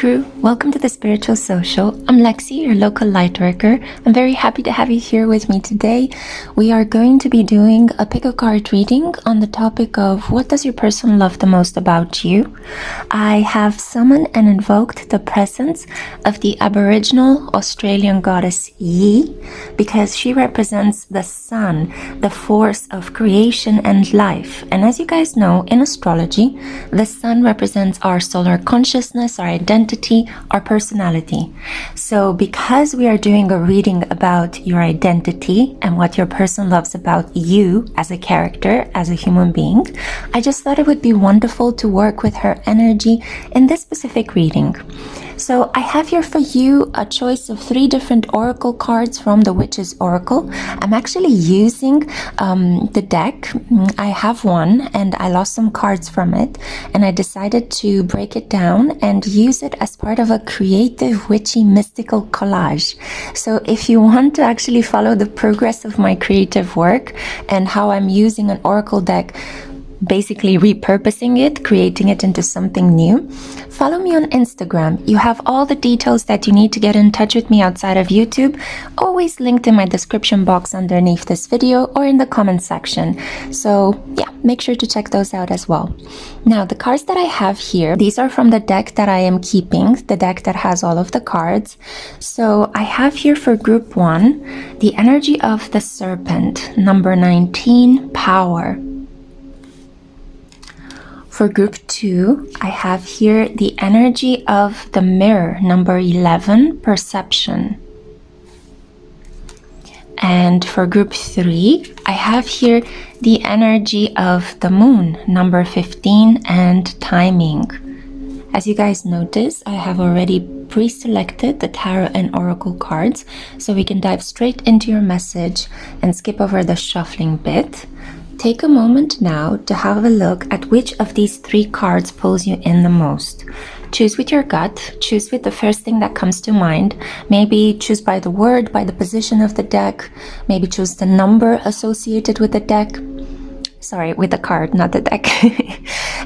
Crew, welcome to the Spiritual Social. I'm Lexi, your local light worker. I'm very happy to have you here with me today. We are going to be doing a pickacard reading on the topic of what does your person love the most about you. I have summoned and invoked the presence of the Aboriginal Australian goddess Yi because she represents the sun, the force of creation and life. And as you guys know, in astrology, the sun represents our solar consciousness, our identity, our personality. So because we are doing a reading about your identity and what your person loves about you as a character, as a human being, I just thought it would be wonderful to work with her energy in this specific reading. So I have here for you a choice of 3 different oracle cards from the Witch's Oracle. I'm actually using the deck. I have one and I lost some cards from it, and I decided to break it down and use it as part of a creative, witchy, mystical collage. So if you want to actually follow the progress of my creative work and how I'm using an oracle deck, basically repurposing it, creating it into something new, follow me on Instagram. You have all the details that you need to get in touch with me outside of YouTube, always linked in my description box underneath this video or in the comment section. So yeah, make sure to check those out as well. Now, the cards that I have here, these are from the deck that I am keeping, the deck that has all of the cards. So I have here for group 1, the energy of the serpent, number 19, power. For group 2, I have here the energy of the mirror, number 11, perception. And for group 3, I have here the energy of the moon, number 15, and timing. As you guys notice, I have already pre-selected the tarot and oracle cards, so we can dive straight into your message and skip over the shuffling bit. Take a moment now to have a look at which of these 3 cards pulls you in the most. Choose with your gut, choose with the first thing that comes to mind. Maybe choose by the word, by the position of the deck. Maybe choose the number associated with the deck. Sorry, with the card, not the deck.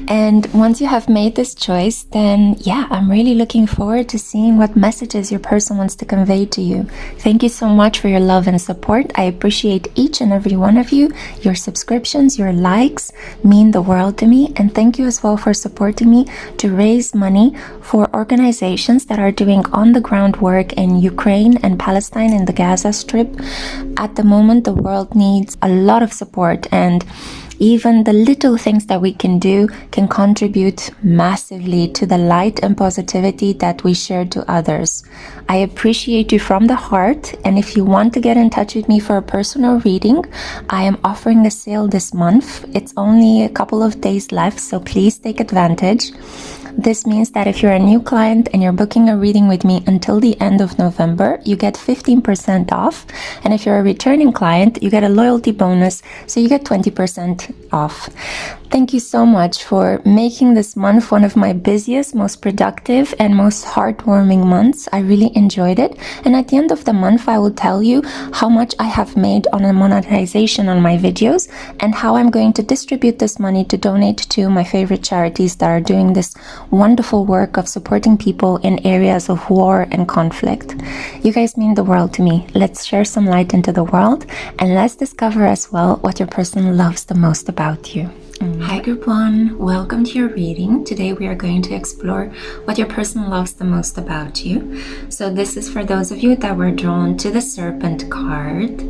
And once you have made this choice, then yeah, I'm really looking forward to seeing what messages your person wants to convey to you. Thank you so much for your love and support. I appreciate each and every one of you. Your subscriptions, your likes mean the world to me. And thank you as well for supporting me to raise money for organizations that are doing on-the-ground work in Ukraine and Palestine in the Gaza Strip. At the moment, the world needs a lot of support, and even the little things that we can do can contribute massively to the light and positivity that we share to others. I appreciate you from the heart, and if you want to get in touch with me for a personal reading, I am offering a sale this month. It's only a couple of days left, so please take advantage. This means that if you're a new client and you're booking a reading with me until the end of November, you get 15% off. And if you're a returning client, you get a loyalty bonus, so you get 20% off. Thank you so much for making this month one of my busiest, most productive, and most heartwarming months. I really enjoyed it. And at the end of the month, I will tell you how much I have made on a monetization on my videos and how I'm going to distribute this money to donate to my favorite charities that are doing this wonderful work of supporting people in areas of war and conflict. You guys mean the world to me. Let's share some light into the world, and let's discover as well what your person loves the most about you. Hi group 1, welcome to your reading. Today we are going to explore what your person loves the most about you. So this is for those of you that were drawn to the Serpent card.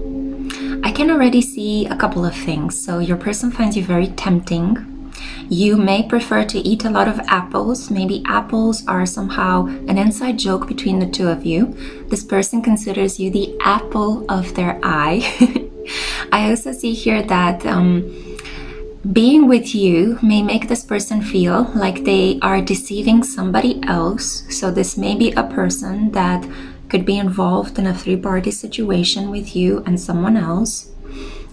I can already see a couple of things. So your person finds you very tempting. You may prefer to eat a lot of apples. Maybe apples are somehow an inside joke between the two of you. This person considers you the apple of their eye. I also see here that being with you may make this person feel like they are deceiving somebody else. So this may be a person that could be involved in a 3-party situation with you and someone else.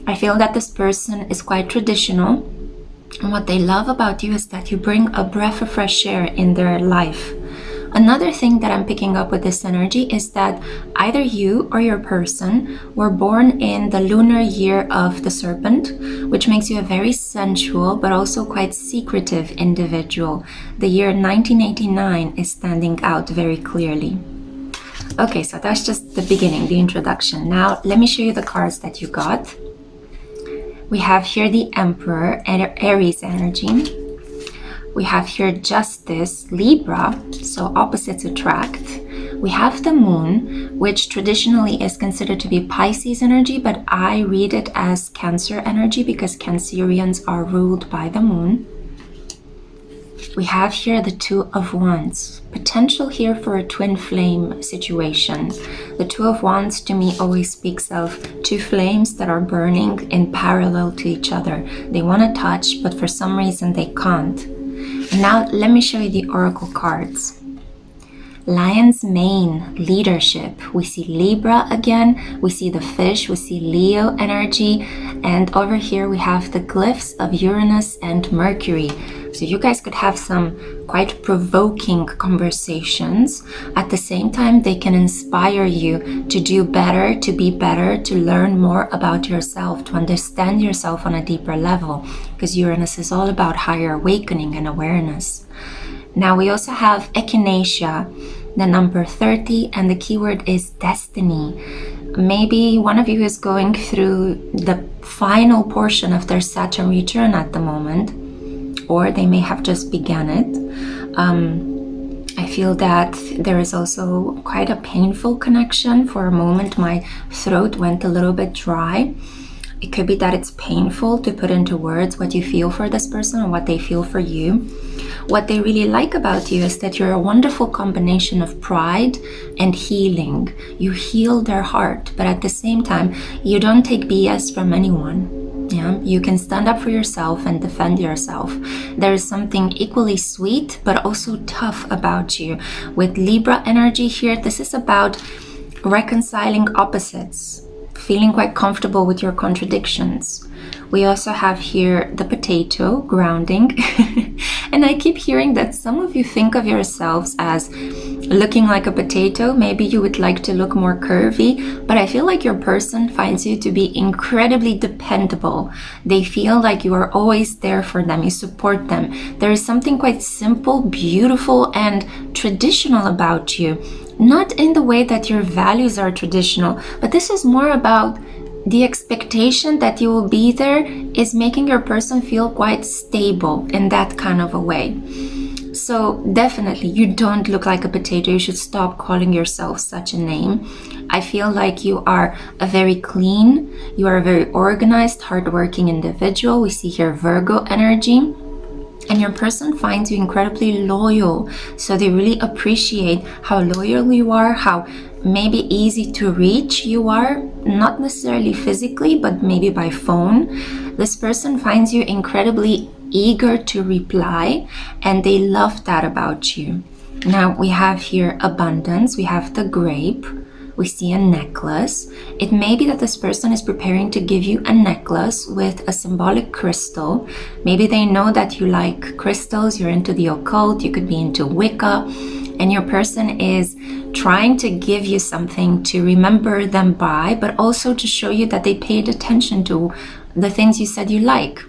I feel that this person is quite traditional. And what they love about you is that you bring a breath of fresh air in their life. Another thing that I'm picking up with this energy is that either you or your person were born in the lunar year of the serpent, which makes you a very sensual but also quite secretive individual. The year 1989 is standing out very clearly. Okay, so that's just the beginning, the introduction. Now, let me show you the cards that you got. We have here the Emperor, Aries energy. We have here Justice, Libra, so opposites attract. We have the Moon, which traditionally is considered to be Pisces energy, but I read it as Cancer energy because Cancerians are ruled by the Moon. We have here the Two of Wands, potential here for a twin flame situation. The Two of Wands to me always speaks of two flames that are burning in parallel to each other. They want to touch, but for some reason they can't. Now let me show you the oracle cards. Lion's mane, leadership. We see Libra again, we see the fish, we see Leo energy, and over here we have the glyphs of Uranus and Mercury. So you guys could have some quite provoking conversations. At the same time, they can inspire you to do better, to be better, to learn more about yourself, to understand yourself on a deeper level, because Uranus is all about higher awakening and awareness. Now we also have Echinacea, the number 30, and the keyword is destiny. Maybe one of you is going through the final portion of their Saturn return at the moment, or they may have just begun it. I feel that there is also quite a painful connection. For a moment, my throat went a little bit dry. It could be that it's painful to put into words what you feel for this person and what they feel for you. What they really like about you is that you're a wonderful combination of pride and healing. You heal their heart, but at the same time, you don't take BS from anyone. Yeah, you can stand up for yourself and defend yourself. There is something equally sweet, but also tough about you. With Libra energy here, this is about reconciling opposites, feeling quite comfortable with your contradictions. We also have here the potato, grounding. And I keep hearing that some of you think of yourselves as looking like a potato. Maybe you would like to look more curvy, but I feel like your person finds you to be incredibly dependable. They feel like you are always there for them, you support them. There is something quite simple, beautiful, and traditional about you. Not in the way that your values are traditional, but this is more about the expectation that you will be there is making your person feel quite stable in that kind of a way. So definitely, you don't look like a potato. You should stop calling yourself such a name. I feel like you are a very clean, you are a very organized, hardworking individual. We see here Virgo energy. And your person finds you incredibly loyal. So they really appreciate how loyal you are, how maybe easy to reach you are, not necessarily physically, but maybe by phone. This person finds you incredibly eager to reply, and they love that about you. Now we have here abundance, we have the grape, we see a necklace. It may be that this person is preparing to give you a necklace with a symbolic crystal. Maybe they know that you like crystals, you're into the occult, you could be into Wicca, and your person is trying to give you something to remember them by, but also to show you that they paid attention to the things you said you like.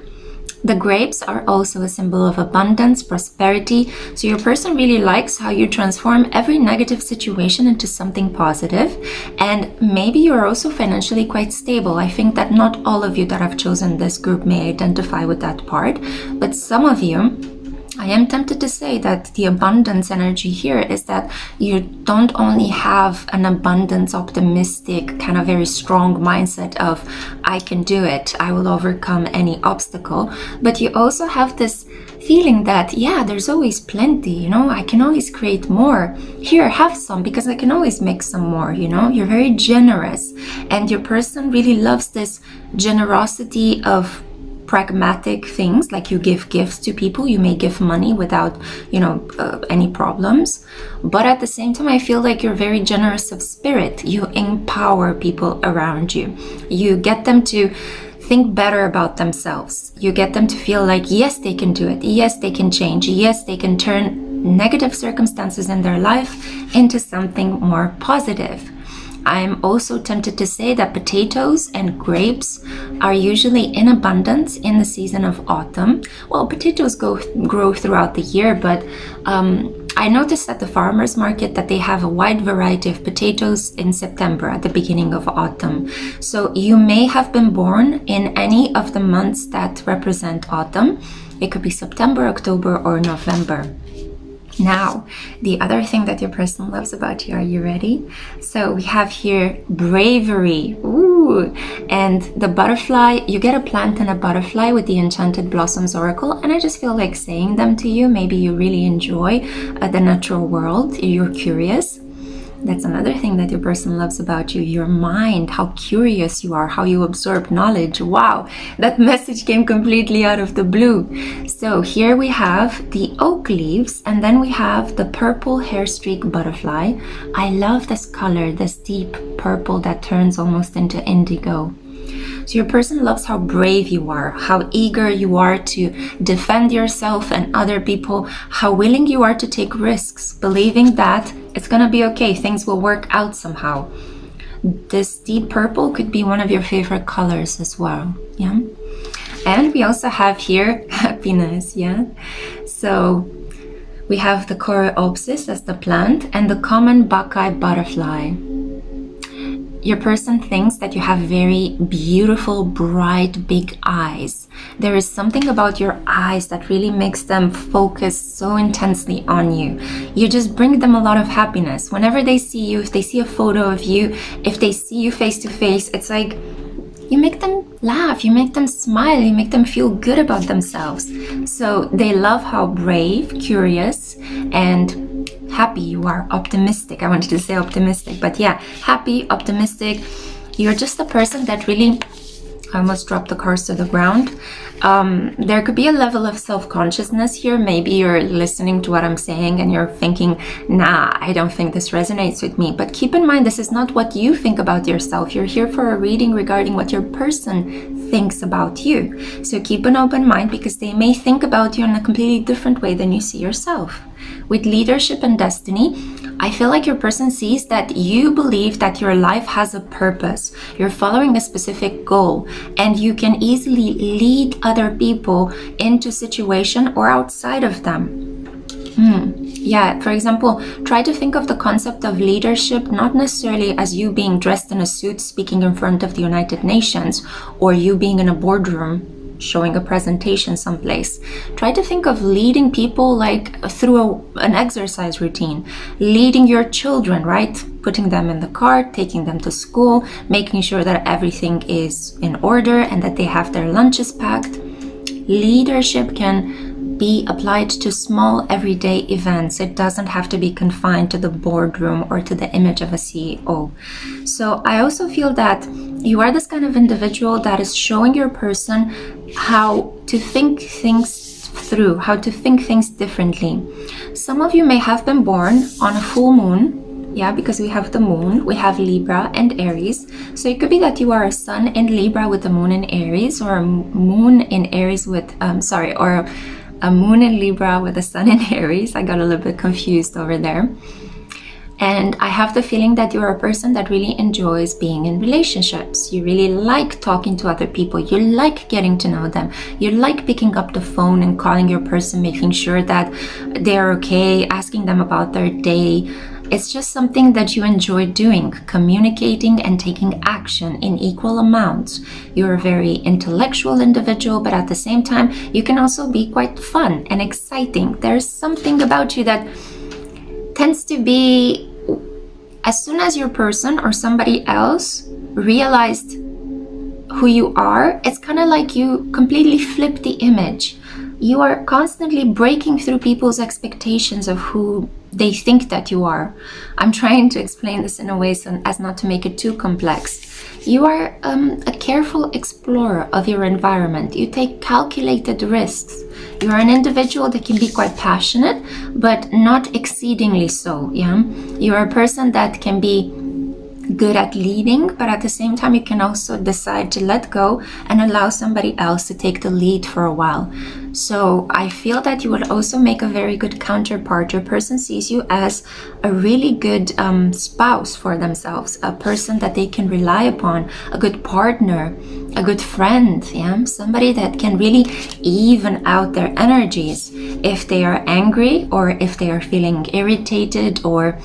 The grapes are also a symbol of abundance, prosperity. So your person really likes how you transform every negative situation into something positive. And maybe you're also financially quite stable. I think that not all of you that have chosen this group may identify with that part, but some of you, I am tempted to say that the abundance energy here is that you don't only have an abundance, optimistic, kind of very strong mindset of, I can do it, I will overcome any obstacle, but you also have this feeling that, yeah, there's always plenty, you know, I can always create more. Here, have some, because I can always make some more, you know. You're very generous, and your person really loves this generosity of pragmatic things, like you give gifts to people, you may give money without, you know, any problems. But at the same time, I feel like you're very generous of spirit. You empower people around you. You get them to think better about themselves. You get them to feel like, yes, they can do it. Yes, they can change. Yes, they can turn negative circumstances in their life into something more positive. I'm also tempted to say that potatoes and grapes are usually in abundance in the season of autumn. Well, potatoes grow throughout the year, but I noticed at the farmers market that they have a wide variety of potatoes in September at the beginning of autumn. So you may have been born in any of the months that represent autumn. It could be September, October, or November. Now, the other thing that your person loves about you, are you ready? So we have here bravery. Ooh, and the butterfly, you get a plant and a butterfly with the Enchanted Blossoms Oracle, and I just feel like saying them to you. Maybe you really enjoy the natural world, you're curious. That's another thing that your person loves about you, your mind, how curious you are, how you absorb knowledge. Wow, that message came completely out of the blue. So here we have the oak leaves, and then we have the purple hair streak butterfly. I love this color, this deep purple that turns almost into indigo. So your person loves how brave you are, how eager you are to defend yourself and other people, how willing you are to take risks, believing that it's gonna be okay, things will work out somehow. This deep purple could be one of your favorite colors as well, yeah? And we also have here happiness, yeah? So we have the Coreopsis as the plant and the common Buckeye butterfly. Your person thinks that you have very beautiful, bright, big eyes. There is something about your eyes that really makes them focus so intensely on you. You just bring them a lot of happiness. Whenever they see you, if they see a photo of you, if they see you face to face, it's like you make them laugh, you make them smile, you make them feel good about themselves. So they love how brave, curious, and happy you are, optimistic. I wanted to say optimistic, but yeah, happy, optimistic. You're just a person that really, I almost dropped the cards to the ground. There could be a level of self-consciousness here. Maybe you're listening to what I'm saying and you're thinking, nah, I don't think this resonates with me. But keep in mind, this is not what you think about yourself. You're here for a reading regarding what your person thinks about you. So keep an open mind, because they may think about you in a completely different way than you see yourself. With leadership and destiny, I feel like your person sees that you believe that your life has a purpose. You're following a specific goal, and you can easily lead other people into situation or outside of them. Yeah, for example, try to think of the concept of leadership not necessarily as you being dressed in a suit speaking in front of the United Nations, or you being in a boardroom showing a presentation someplace. Try to think of leading people like through an exercise routine, leading your children, right? Putting them in the car, taking them to school, making sure that everything is in order and that they have their lunches packed. Leadership can be applied to small everyday events. It doesn't have to be confined to the boardroom or to the image of a CEO. So I also feel that you are this kind of individual that is showing your person how to think things through, how to think things differently. Some of you may have been born on a full moon, yeah, because we have the moon, we have Libra and Aries. So it could be that you are a sun in Libra with the moon in Aries, or a moon in Aries with, or a moon in Libra with a sun in Aries. I got a little bit confused over there. And I have the feeling that you're a person that really enjoys being in relationships. You really like talking to other people. You like getting to know them. You like picking up the phone and calling your person, making sure that they're okay, asking them about their day. It's just something that you enjoy doing, communicating and taking action in equal amounts. You're a very intellectual individual, but at the same time, you can also be quite fun and exciting. There's something about you that tends to be, as soon as your person or somebody else realized who you are, it's kind of like you completely flip the image. You are constantly breaking through people's expectations of who they think that you are. I'm trying to explain this in a way so as not to make it too complex. You are a careful explorer of your environment. You take calculated risks. You're an individual that can be quite passionate, but not exceedingly so, yeah? You're a person that can be good at leading, but at the same time, you can also decide to let go and allow somebody else to take the lead for a while. So I feel that you would also make a very good counterpart. Your person sees you as a really good spouse for themselves, a person that they can rely upon, a good partner, a good friend, yeah? Somebody that can really even out their energies. If they are angry, or if they are feeling irritated, or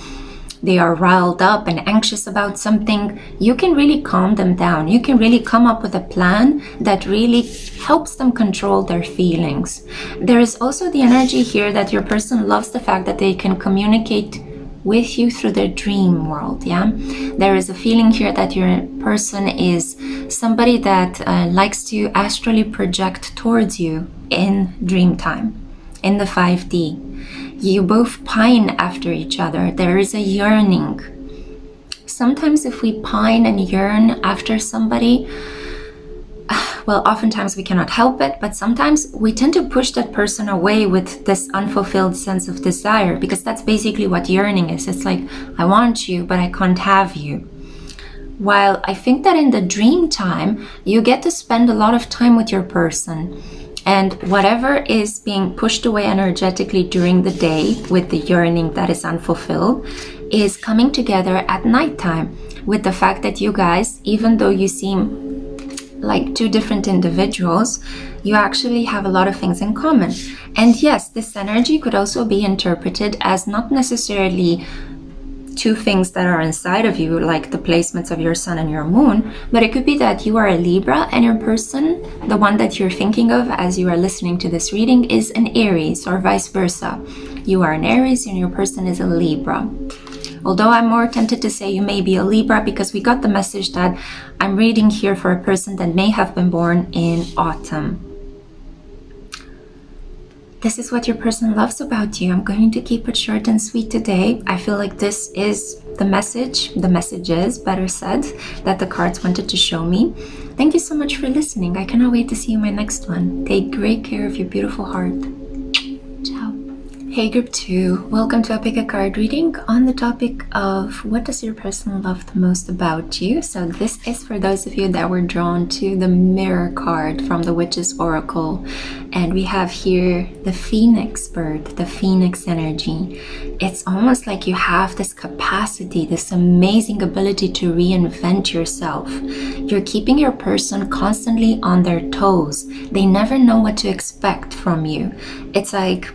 they are riled up and anxious about something, you can really calm them down. You can really come up with a plan that really helps them control their feelings. There is also the energy here that your person loves the fact that they can communicate with you through their dream world, yeah? There is a feeling here that your person is somebody that likes to astrally project towards you in dream time, in the 5D. You both pine after each other. There is a yearning. Sometimes if we pine and yearn after somebody, well, oftentimes we cannot help it, but sometimes we tend to push that person away with this unfulfilled sense of desire, because that's basically what yearning is. It's like, I want you, but I can't have you. While I think that in the dream time, you get to spend a lot of time with your person. And whatever is being pushed away energetically during the day with the yearning that is unfulfilled is coming together at nighttime, with the fact that you guys, even though you seem like two different individuals, you actually have a lot of things in common. And yes, this energy could also be interpreted as not necessarily two things that are inside of you, like the placements of your sun and your moon, but it could be that you are a Libra and your person, the one that you're thinking of as you are listening to this reading, is an Aries, or vice versa. You are an Aries and your person is a Libra. Although I'm more tempted to say you may be a Libra, because we got the message that I'm reading here for a person that may have been born in autumn. This is what your person loves about you. I'm going to keep it short and sweet today. I feel like this is the messages, better said, that the cards wanted to show me. Thank you so much for listening. I cannot wait to see you in my next one. Take great care of your beautiful heart. Ciao. Hey group 2, welcome to a pick a card reading on the topic of what does your person love the most about you. So this is for those of you that were drawn to the mirror card from the Witch's Oracle, and we have here the Phoenix bird, the Phoenix energy. It's almost like you have this capacity, this amazing ability to reinvent yourself. You're keeping your person constantly on their toes. They never know what to expect from you. It's like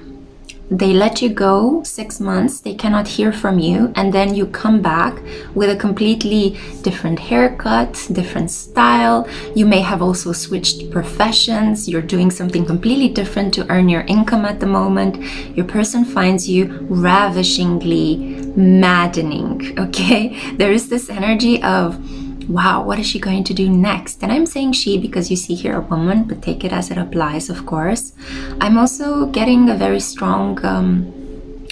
they let you go 6 months, they cannot hear from you, and then you come back with a completely different haircut, different style. You may have also switched professions. You're doing something completely different to earn your income at the moment. Your person finds you ravishingly maddening, okay? There is this energy of, wow, what is she going to do next? And I'm saying she because you see here a woman, but take it as it applies, of course. I'm also getting a very strong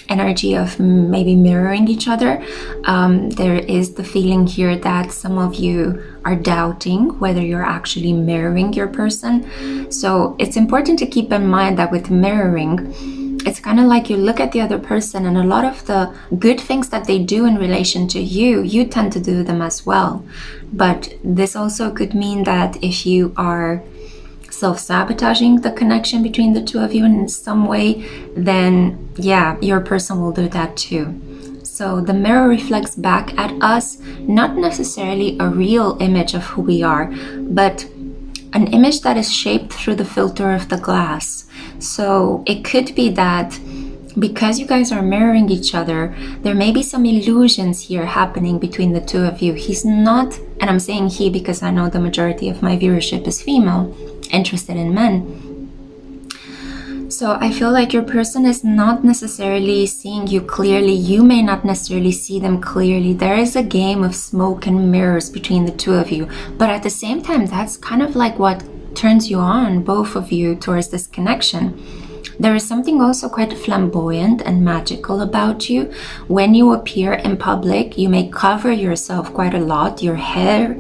energy of maybe mirroring each other. There is the feeling here that some of you are doubting whether you're actually mirroring your person. So it's important to keep in mind that with mirroring, it's kind of like you look at the other person, and a lot of the good things that they do in relation to you, you tend to do them as well. But this also could mean that if you are self-sabotaging the connection between the two of you in some way, then yeah, your person will do that too. So the mirror reflects back at us, not necessarily a real image of who we are, but an image that is shaped through the filter of the glass. So it could be that because you guys are mirroring each other, there may be some illusions here happening between the two of you. He's not, and I'm saying he because I know the majority of my viewership is female, interested in men. So I feel like your person is not necessarily seeing you clearly. You may not necessarily see them clearly. There is a game of smoke and mirrors between the two of you. But at the same time, that's kind of like what turns you on, both of you, towards this connection. There is something also quite flamboyant and magical about you. When you appear in public, you may cover yourself quite a lot. Your hair,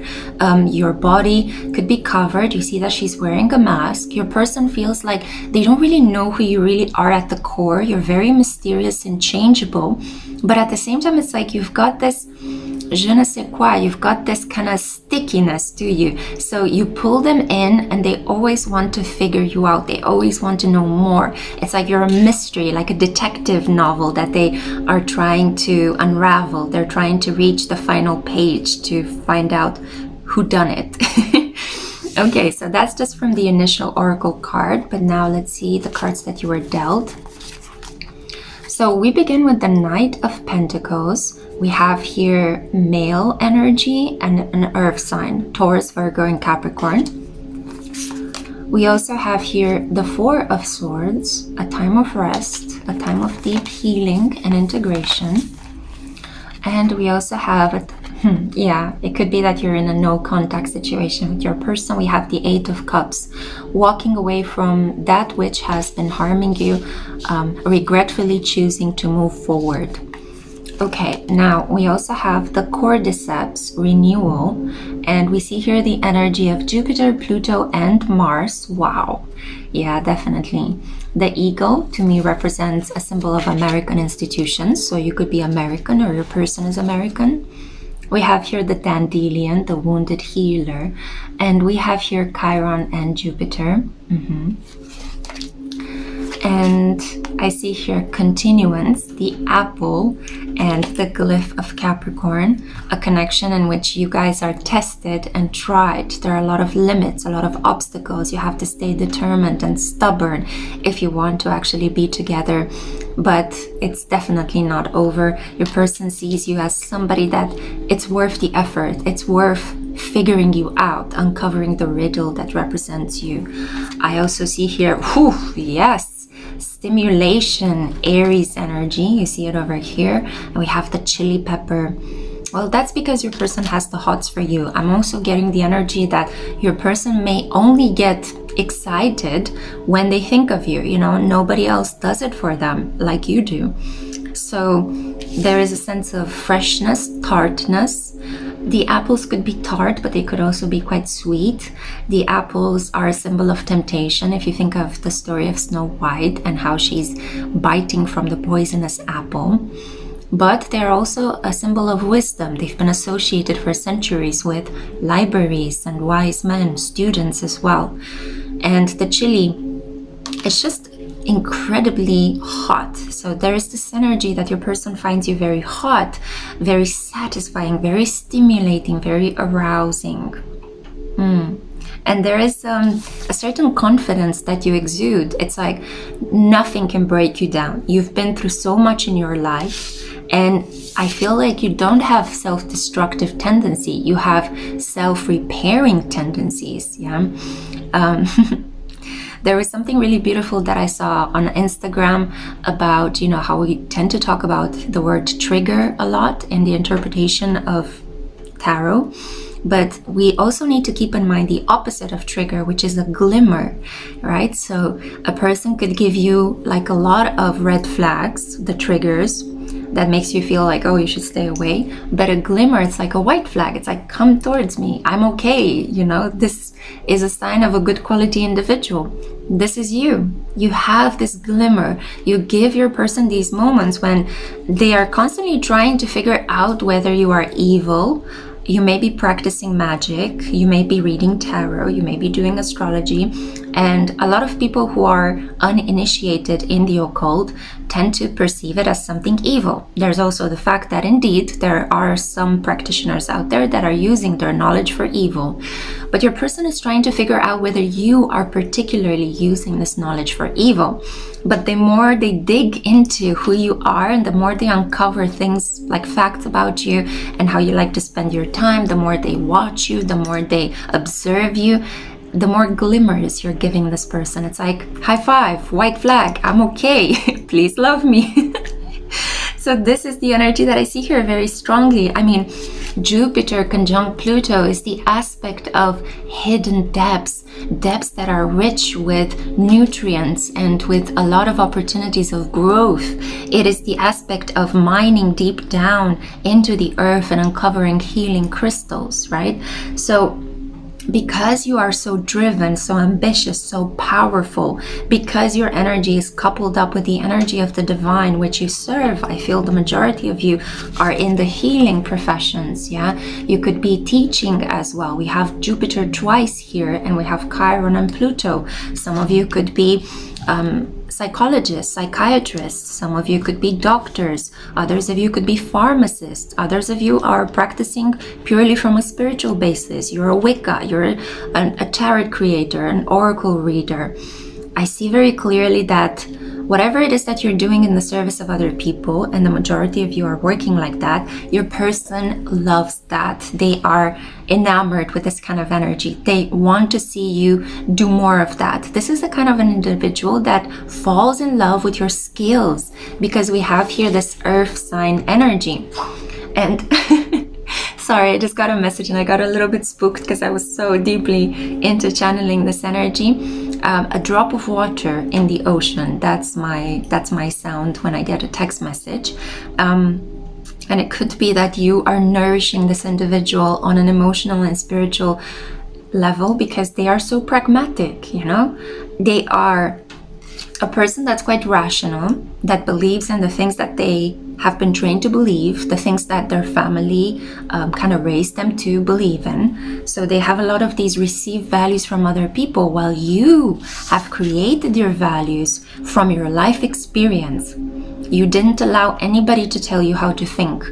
your body could be covered. You see that she's wearing a mask. Your person feels like they don't really know who you really are at the core. You're very mysterious and changeable. But at the same time, it's like you've got this je ne sais quoi. You've got this kind of stickiness to you. So you pull them in and they always want to figure you out. They always want to know more. It's like you're a mystery, like a detective novel that they are trying to unravel. They're trying to reach the final page to find out who done it. Okay, so that's just from the initial oracle card. But now let's see the cards that you were dealt. So we begin with the Knight of Pentacles. We have here male energy and an earth sign, Taurus, Virgo, and Capricorn. We also have here the Four of Swords, a time of rest, a time of deep healing and integration. And we also have, it could be that you're in a no contact situation with your person. We have the Eight of Cups, walking away from that which has been harming you, regretfully choosing to move forward. Okay, now we also have the Cordyceps renewal, and we see here the energy of Jupiter, Pluto, and Mars. Wow. Yeah, definitely. The eagle to me represents a symbol of American institutions. So you could be American or your person is American. We have here the dandelion, the wounded healer, and we have here Chiron and Jupiter. And I see here continuance, the apple, and the glyph of Capricorn, a connection in which you guys are tested and tried. There are a lot of limits, a lot of obstacles. You have to stay determined and stubborn if you want to actually be together. But it's definitely not over. Your person sees you as somebody that it's worth the effort. It's worth figuring you out, uncovering the riddle that represents you. I also see here, yes, stimulation, Aries energy. You see it over here. And we have the chili pepper. Well, that's because your person has the hots for you. I'm also getting the energy that your person may only get excited when they think of you. You know, nobody else does it for them like you do. So there is a sense of freshness, tartness. The apples could be tart, but they could also be quite sweet. The apples are a symbol of temptation. If you think of the story of Snow White and how she's biting from the poisonous apple. But they're also a symbol of wisdom. They've been associated for centuries with libraries and wise men, students as well. And the chili, it's just incredibly hot. So there is this energy that your person finds you very hot, very satisfying, very stimulating, very arousing. And there is a certain confidence that you exude. It's like nothing can break you down. You've been through so much in your life, and I feel like you don't have self-destructive tendency. You have self-repairing tendencies. There was something really beautiful that I saw on Instagram about, you know, how we tend to talk about the word trigger a lot in the interpretation of tarot. But we also need to keep in mind the opposite of trigger, which is a glimmer, right? So a person could give you like a lot of red flags, the triggers, that makes you feel like, oh, you should stay away. But a glimmer, it's like a white flag. It's like, come towards me. I'm okay. You know, this is a sign of a good quality individual. This is you. You have this glimmer. You give your person these moments when they are constantly trying to figure out whether you are evil. You may be practicing magic, you may be reading tarot, you may be doing astrology, and a lot of people who are uninitiated in the occult tend to perceive it as something evil. There's also the fact that indeed there are some practitioners out there that are using their knowledge for evil. But your person is trying to figure out whether you are particularly using this knowledge for evil. But the more they dig into who you are and the more they uncover things like facts about you and how you like to spend your time, the more they watch you, the more they observe you, the more glimmers you're giving this person. It's like, high five, white flag, I'm okay, please love me. So this is the energy that I see here very strongly. I mean, Jupiter conjunct Pluto is the aspect of hidden depths that are rich with nutrients and with a lot of opportunities of growth. It is the aspect of mining deep down into the earth and uncovering healing crystals, right? So because you are so driven, so ambitious, so powerful, because your energy is coupled up with the energy of the divine which you serve. I feel the majority of you are in the healing professions. Yeah, you could be teaching as well. We have Jupiter twice here, and we have Chiron and Pluto. Some of you could be psychologists, psychiatrists. Some of you could be doctors. Others of you could be pharmacists. Others of you are practicing purely from a spiritual basis. You're a Wicca. You're a tarot creator, an oracle reader. I see very clearly that whatever it is that you're doing in the service of other people, and the majority of you are working like that, your person loves that. They are enamored with this kind of energy. They want to see you do more of that. This is the kind of an individual that falls in love with your skills, because we have here this earth sign energy. And sorry, I just got a message and I got a little bit spooked because I was so deeply into channeling this energy. A drop of water in the ocean. That's my sound when I get a text message. And it could be that you are nourishing this individual on an emotional and spiritual level, because they are so pragmatic, you know? They are a person that's quite rational, that believes in the things that they have been trained to believe, the things that their family kind of raised them to believe in. So they have a lot of these received values from other people, while you have created your values from your life experience. You didn't allow anybody to tell you how to think.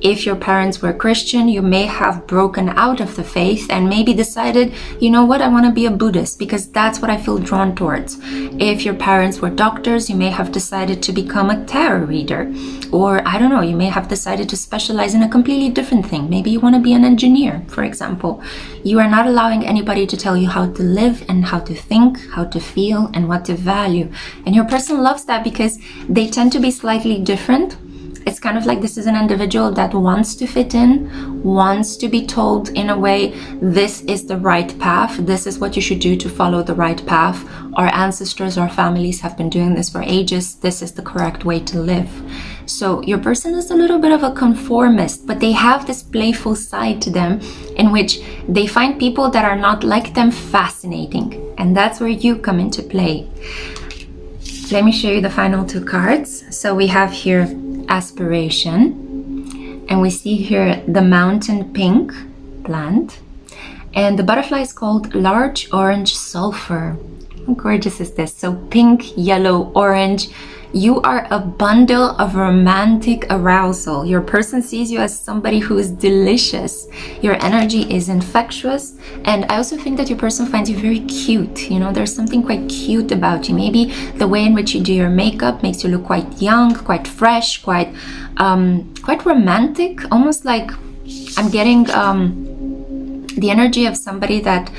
If your parents were Christian, you may have broken out of the faith and maybe decided, you know what, I want to be a Buddhist because that's what I feel drawn towards. If your parents were doctors, you may have decided to become a tarot reader. Or, I don't know, you may have decided to specialize in a completely different thing. Maybe you want to be an engineer, for example. You are not allowing anybody to tell you how to live and how to think, how to feel, and what to value. And your person loves that because they tend to be slightly different. It's kind of like this is an individual that wants to fit in, wants to be told in a way, this is the right path, this is what you should do to follow the right path. Our ancestors, our families have been doing this for ages. This is the correct way to live. So your person is a little bit of a conformist, but they have this playful side to them in which they find people that are not like them fascinating. And that's where you come into play. Let me show you the final two cards. So we have here aspiration, and we see here the mountain pink plant, and the butterfly is called large orange sulfur. How gorgeous is this? So pink, yellow, orange. You are a bundle of romantic arousal. Your person sees you as somebody who is delicious. Your energy is infectious. And I also think that your person finds you very cute. You know, there's something quite cute about you. Maybe the way in which you do your makeup makes you look quite young, quite fresh, quite romantic. Almost like I'm getting the energy of somebody that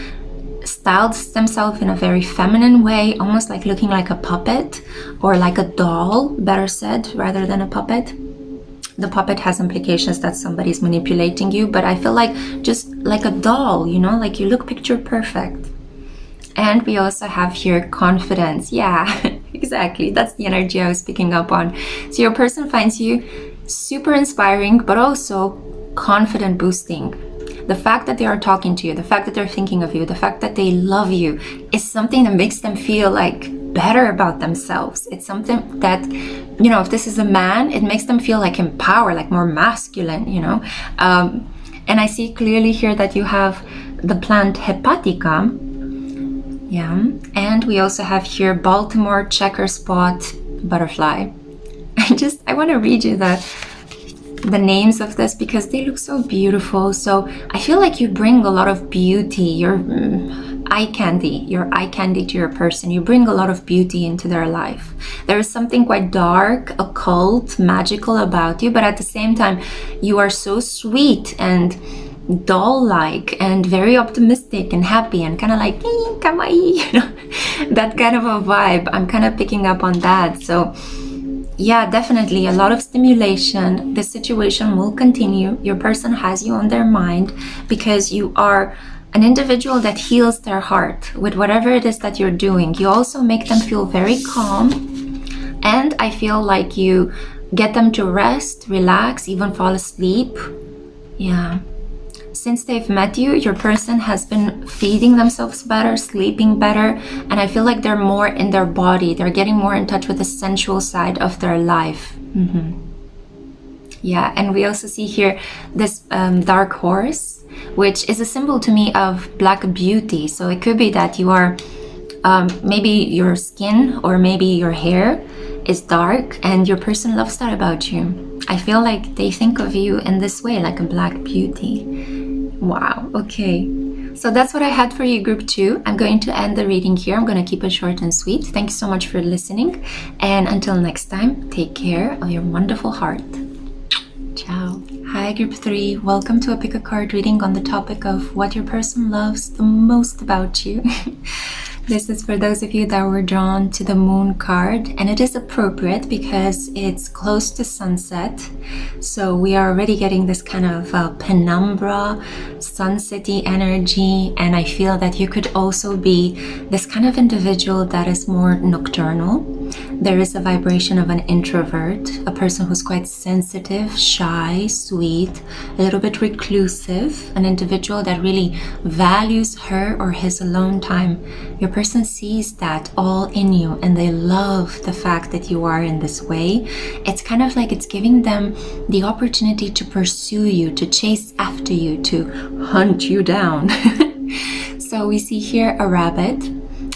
styles themselves in a very feminine way, almost like looking like a puppet or like a doll, better said, rather than a puppet. The puppet has implications that somebody's manipulating you, but I feel like just like a doll, you know, like you look picture perfect. And we also have here confidence. Yeah, exactly. That's the energy I was picking up on. So your person finds you super inspiring, but also confident boosting. The fact that they are talking to you, the fact that they're thinking of you, the fact that they love you is something that makes them feel like better about themselves. It's something that, you know, if this is a man, it makes them feel like empowered, like more masculine, you know. And I see clearly here that you have the plant hepatica. Yeah. And we also have here Baltimore checker spot butterfly. I want to read you the names of this because they look so beautiful. So I feel like you bring a lot of beauty. You're eye candy to your person. You bring a lot of beauty into their life. There is something quite dark, occult, magical about you, but at the same time you are so sweet and doll-like and very optimistic and happy and kind of like kawaii, you know, that kind of a vibe. I'm kind of picking up on that. So yeah, definitely a lot of stimulation. This situation will continue. Your person has you on their mind because you are an individual that heals their heart with whatever it is that you're doing. You also make them feel very calm. And I feel like you get them to rest, relax, even fall asleep. Yeah. Since they've met you, your person has been feeding themselves better, sleeping better, and I feel like they're more in their body. They're getting more in touch with the sensual side of their life. Yeah, and we also see here this dark horse, which is a symbol to me of black beauty. So it could be that you are, maybe your skin or maybe your hair is dark and your person loves that about you. I feel like they think of you in this way, like a black beauty. Wow, okay. So that's what I had for you, group 2. I'm going to end the reading here. I'm going to keep it short and sweet. Thank you so much for listening. And until next time, take care of your wonderful heart. Ciao. Hi, group 3. Welcome to a pick a card reading on the topic of what your person loves the most about you. This is for those of you that were drawn to the moon card, and it is appropriate because it's close to sunset. So we are already getting this kind of penumbra, sunsetty energy, and I feel that you could also be this kind of individual that is more nocturnal. There is a vibration of an introvert, a person who's quite sensitive, shy, sweet, a little bit reclusive, an individual that really values her or his alone time. Your person sees that all in you and they love the fact that you are in this way. It's kind of like it's giving them the opportunity to pursue you, to chase after you, to hunt you down. So we see here a rabbit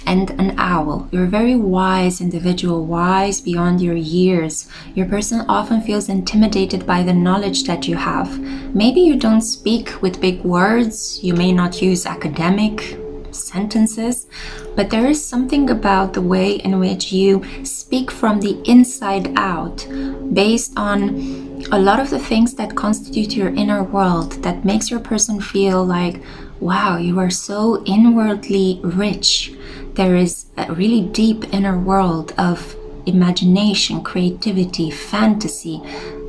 and an owl. You're a very wise individual, wise beyond your years. Your person often feels intimidated by the knowledge that you have. Maybe you don't speak with big words, you may not use academic sentences, but there is something about the way in which you speak from the inside out, based on a lot of the things that constitute your inner world, that makes your person feel like, wow, you are so inwardly rich. There is a really deep inner world of imagination, creativity, fantasy,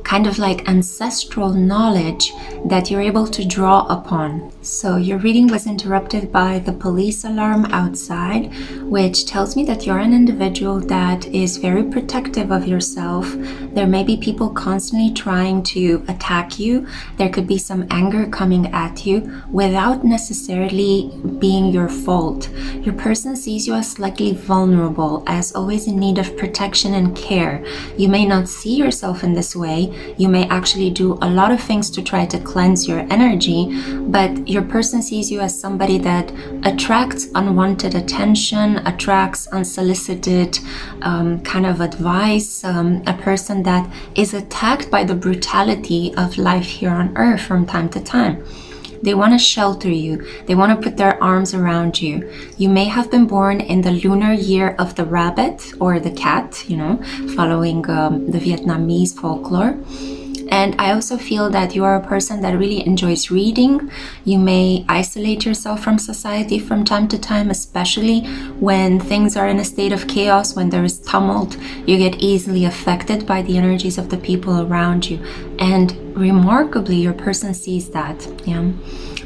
kind of like ancestral knowledge that you're able to draw upon. So your reading was interrupted by the police alarm outside, which tells me that you're an individual that is very protective of yourself. There may be people constantly trying to attack you. There could be some anger coming at you without necessarily being your fault. Your person sees you as slightly vulnerable, as always in need of protection and care. You may not see yourself in this way. You may actually do a lot of things to try to cleanse your energy, but your person sees you as somebody that attracts unwanted attention, attracts unsolicited kind of advice, a person that is attacked by the brutality of life here on earth from time to time. They want to shelter you. They want to put their arms around you. You may have been born in the lunar year of the rabbit or the cat, you know, following the Vietnamese folklore. And I also feel that you are a person that really enjoys reading. You may isolate yourself from society from time to time, especially when things are in a state of chaos, when there is tumult. You get easily affected by the energies of the people around you. And remarkably, your person sees that. Yeah.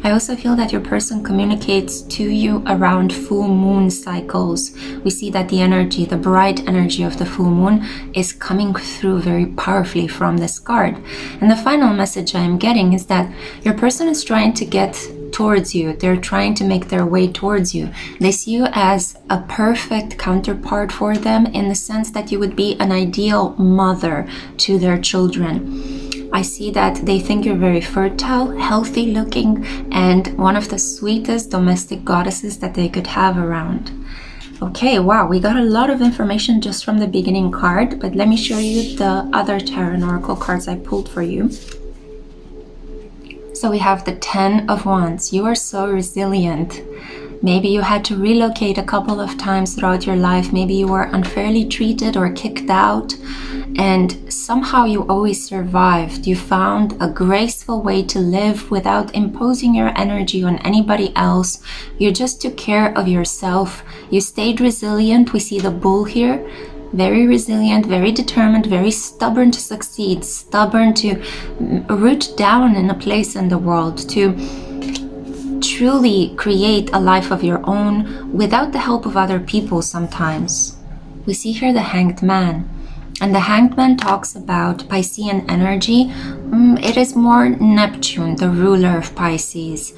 I also feel that your person communicates to you around full moon cycles. We see that the energy, the bright energy of the full moon is coming through very powerfully from this card. And the final message I'm getting is that your person is trying to get towards you. They're trying to make their way towards you. They see you as a perfect counterpart for them, in the sense that you would be an ideal mother to their children. I see that they think you're very fertile, healthy looking, and one of the sweetest domestic goddesses that they could have around. Okay, wow, we got a lot of information just from the beginning card, but let me show you the other tarot and oracle cards I pulled for you. So we have the 10 of Wands. You are so resilient. Maybe you had to relocate a couple of times throughout your life. Maybe you were unfairly treated or kicked out, and somehow you always survived. You found a graceful way to live without imposing your energy on anybody else. You just took care of yourself. You stayed resilient. We see the bull here. Very resilient, very determined, very stubborn to succeed, stubborn to root down in a place in the world, to truly create a life of your own without the help of other people sometimes. We see here the Hanged Man. And the Hanged Man talks about Piscean energy. It is more Neptune, the ruler of Pisces.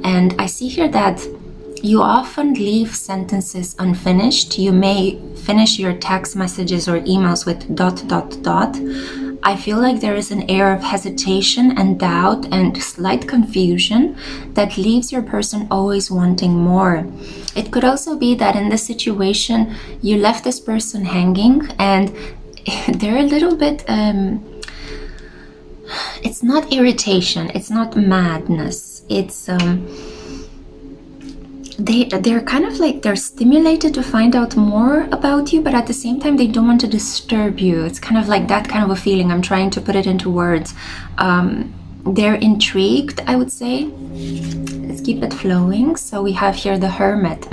And I see here that you often leave sentences unfinished. You may finish your text messages or emails with ... I feel like there is an air of hesitation and doubt and slight confusion that leaves your person always wanting more. It could also be that in this situation, you left this person hanging and they're a little bit, it's not irritation, it's not madness, it's, they're kind of like, they're stimulated to find out more about you, but at the same time they don't want to disturb you. It's kind of like that kind of a feeling. I'm trying to put it into words. They're intrigued, I would say. Let's keep it flowing. So we have here the Hermit.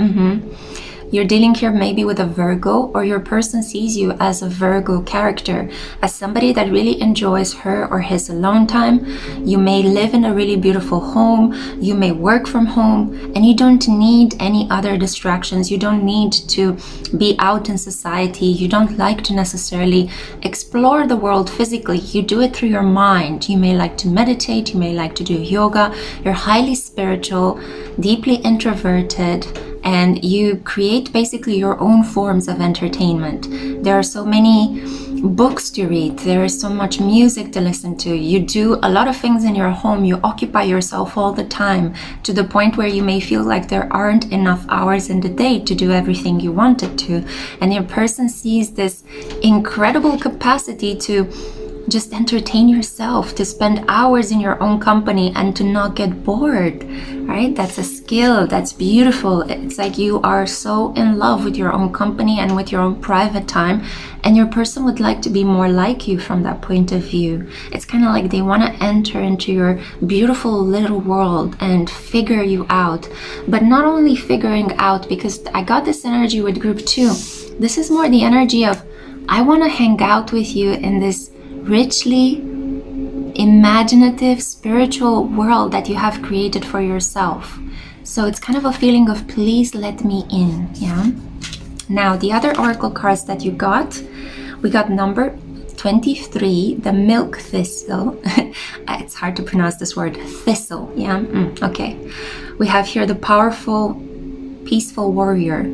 You're dealing here maybe with a Virgo, or your person sees you as a Virgo character, as somebody that really enjoys her or his alone time. You may live in a really beautiful home, you may work from home, and you don't need any other distractions. You don't need to be out in society. You don't like to necessarily explore the world physically. You do it through your mind. You may like to meditate, you may like to do yoga. You're highly spiritual, deeply introverted, and you create basically your own forms of entertainment. There are so many books to read, there is so much music to listen to, you do a lot of things in your home, you occupy yourself all the time, to the point where you may feel like there aren't enough hours in the day to do everything you wanted to. And your person sees this incredible capacity to just entertain yourself, to spend hours in your own company and to not get bored, right? That's a skill, that's beautiful. It's like you are so in love with your own company and with your own private time, and your person would like to be more like you from that point of view. It's kind of like they want to enter into your beautiful little world and figure you out. But not only figuring out, because I got this energy with group 2. This is more the energy of, I want to hang out with you in this richly imaginative spiritual world that you have created for yourself. So it's kind of a feeling of, please let me in. Yeah. Now the other oracle cards that you got, we got number 23, the milk thistle. It's hard to pronounce this word, thistle. Yeah. Okay, we have here the powerful, peaceful warrior.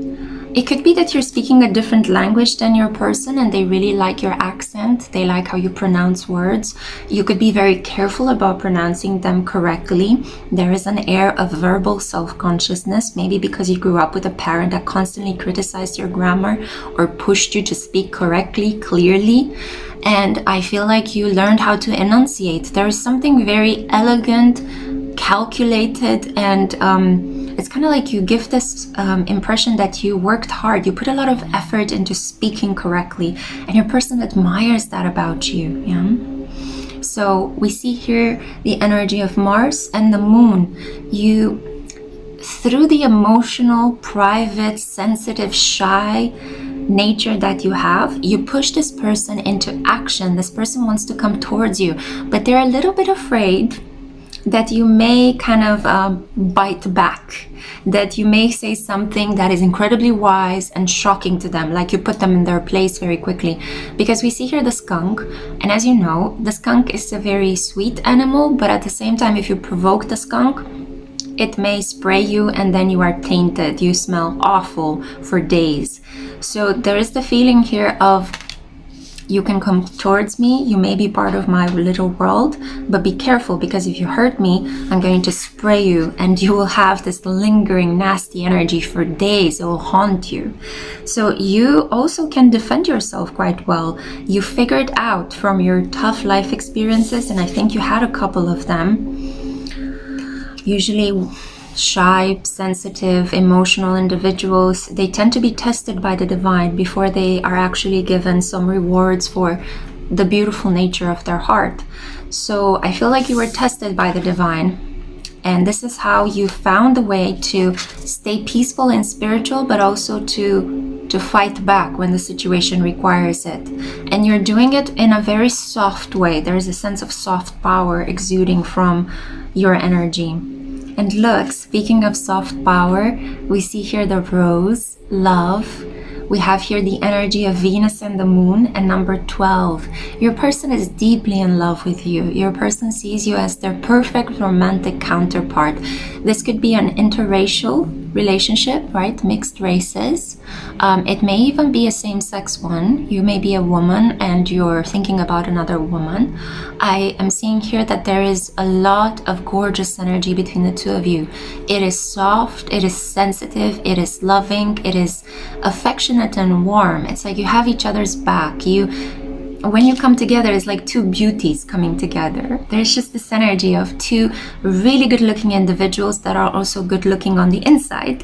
It could be that you're speaking a different language than your person and they really like your accent. They like how you pronounce words. You could be very careful about pronouncing them correctly. There is an air of verbal self-consciousness, maybe because you grew up with a parent that constantly criticized your grammar or pushed you to speak correctly, clearly. And I feel like you learned how to enunciate. There is something very elegant, calculated, and it's kind of like you give this impression that you worked hard, you put a lot of effort into speaking correctly, and your person admires that about you. Yeah. So we see here the energy of Mars and the Moon. You, through the emotional, private, sensitive, shy nature that you have, you push this person into action. This person wants to come towards you, but they're a little bit afraid that you may kind of bite back, that you may say something that is incredibly wise and shocking to them, like you put them in their place very quickly. Because we see here the skunk, and as you know, the skunk is a very sweet animal, but at the same time, if you provoke the skunk, it may spray you and then you are tainted. You smell awful for days. So there is the feeling here of, you can come towards me, you may be part of my little world, but be careful, because if you hurt me, I'm going to spray you and you will have this lingering nasty energy for days. It will haunt you. So you also can defend yourself quite well. You figured out from your tough life experiences, and I think you had a couple of them, usually shy, sensitive, emotional individuals, they tend to be tested by the divine before they are actually given some rewards for the beautiful nature of their heart. So I feel like you were tested by the divine, and this is how you found a way to stay peaceful and spiritual, but also to fight back when the situation requires it. And you're doing it in a very soft way. There is a sense of soft power exuding from your energy. And look, speaking of soft power, we see here the rose, love. We have here the energy of Venus and the moon, and number 12. Your person is deeply in love with you. Your person sees you as their perfect romantic counterpart. This could be an interracial relationship, right? Mixed races. It may even be a same-sex one. You may be a woman and you're thinking about another woman. I am seeing here that there is a lot of gorgeous energy between the two of you. It is soft, it is sensitive, it is loving, it is affectionate and warm. It's like you have each other's back. When you come together, it's like two beauties coming together. There's just this energy of two really good looking individuals that are also good looking on the inside.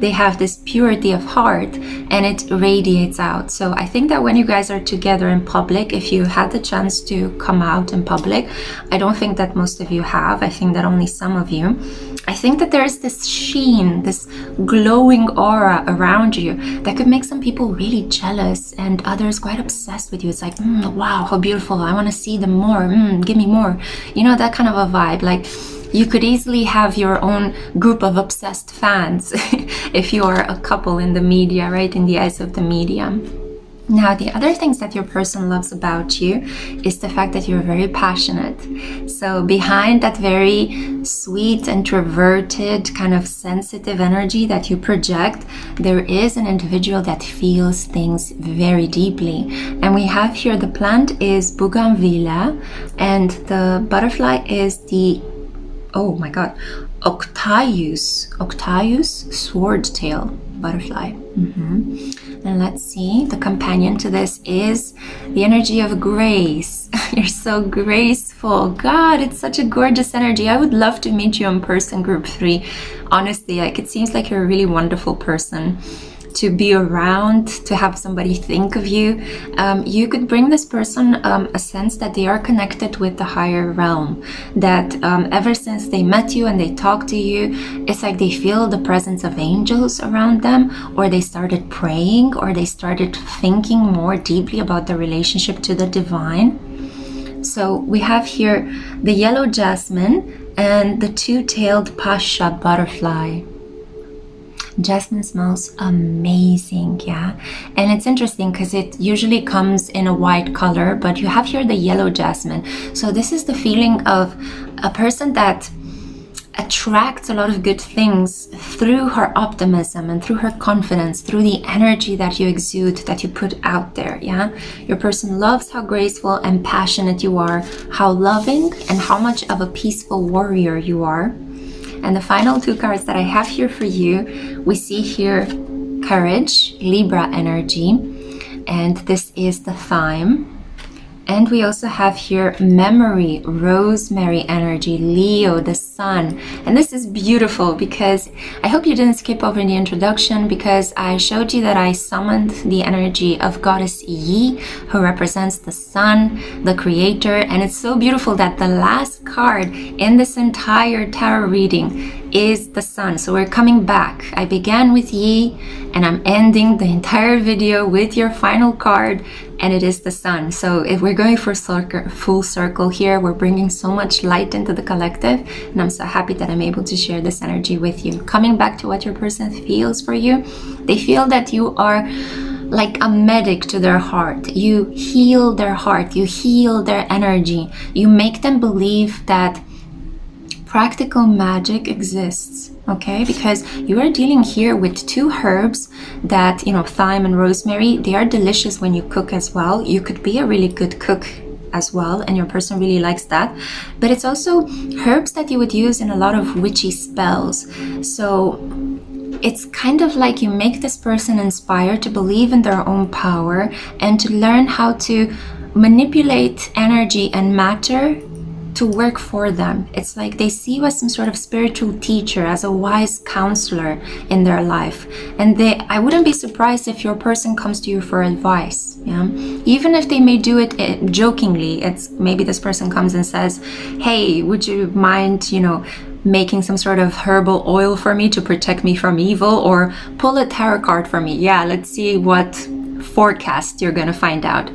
They have this purity of heart and it radiates out. So I think that when you guys are together in public, if you had the chance to come out in public, I don't think that most of you have. I think that only some of you. I think that there's this sheen, this glowing aura around you that could make some people really jealous and others quite obsessed with you. It's like, wow, how beautiful. I want to see them more. Give me more. You know, that kind of a vibe. Like, you could easily have your own group of obsessed fans if you are a couple in the media, right? In the eyes of the media. Now, the other things that your person loves about you is the fact that you're very passionate. So behind that very sweet, introverted, kind of sensitive energy that you project, there is an individual that feels things very deeply. And we have here the plant is bougainvillea and the butterfly is the, oh my god, Octaeus swordtail butterfly. And let's see, the companion to this is the energy of grace. You're so graceful. God, it's such a gorgeous energy. I would love to meet you in person, group 3. Honestly, like, it seems like you're a really wonderful person to be around, to have somebody think of you. You could bring this person a sense that they are connected with the higher realm, that ever since they met you and they talked to you, it's like they feel the presence of angels around them, or they started praying, or they started thinking more deeply about the relationship to the divine. So we have here the yellow jasmine and the two-tailed pasha butterfly. Jasmine smells amazing, yeah? And it's interesting because it usually comes in a white color, but you have here the yellow jasmine. So this is the feeling of a person that attracts a lot of good things through her optimism and through her confidence, through the energy that you exude, that you put out there, yeah? Your person loves how graceful and passionate you are, how loving and how much of a peaceful warrior you are. And the final 2 cards that I have here for you, we see here courage, Libra energy, and this is the thyme. And we also have here memory, rosemary energy, Leo, the sun. And this is beautiful because I hope you didn't skip over the introduction, because I showed you that I summoned the energy of goddess Yi, who represents the sun, the creator. And it's so beautiful that the last card in this entire tarot reading is the sun. So we're coming back. I began with Yi and I'm ending the entire video with your final card, and it is the sun. So if we're going for full circle here, we're bringing so much light into the collective, and I'm so happy that I'm able to share this energy with you. Coming back to what your person feels for you, they feel that you are like a medic to their heart. You heal their heart, you heal their energy, you make them believe that practical magic exists, okay? Because you are dealing here with 2 herbs that, you know, thyme and rosemary, they are delicious when you cook as well. You could be a really good cook as well, and your person really likes that. But it's also herbs that you would use in a lot of witchy spells. So it's kind of like you make this person inspired to believe in their own power and to learn how to manipulate energy and matter to work for them. It's like they see you as some sort of spiritual teacher, as a wise counselor in their life. And I wouldn't be surprised if your person comes to you for advice, yeah? Even if they may do it jokingly. It's maybe this person comes and says, hey, would you mind, you know, making some sort of herbal oil for me to protect me from evil, or pull a tarot card for me. Yeah, let's see what forecast you're gonna find out.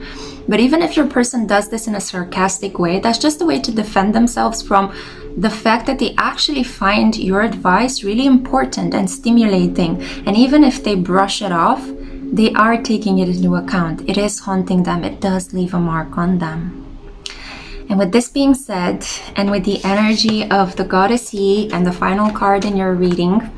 But even if your person does this in a sarcastic way, that's just a way to defend themselves from the fact that they actually find your advice really important and stimulating. And even if they brush it off, they are taking it into account. It is haunting them. It does leave a mark on them. And with this being said, and with the energy of the Goddess Yi and the final card in your reading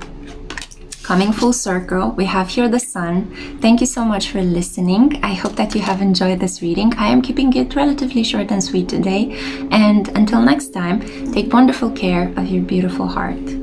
coming full circle, we have here the Sun. Thank you so much for listening. I hope that you have enjoyed this reading. I am keeping it relatively short and sweet today. And until next time, take wonderful care of your beautiful heart.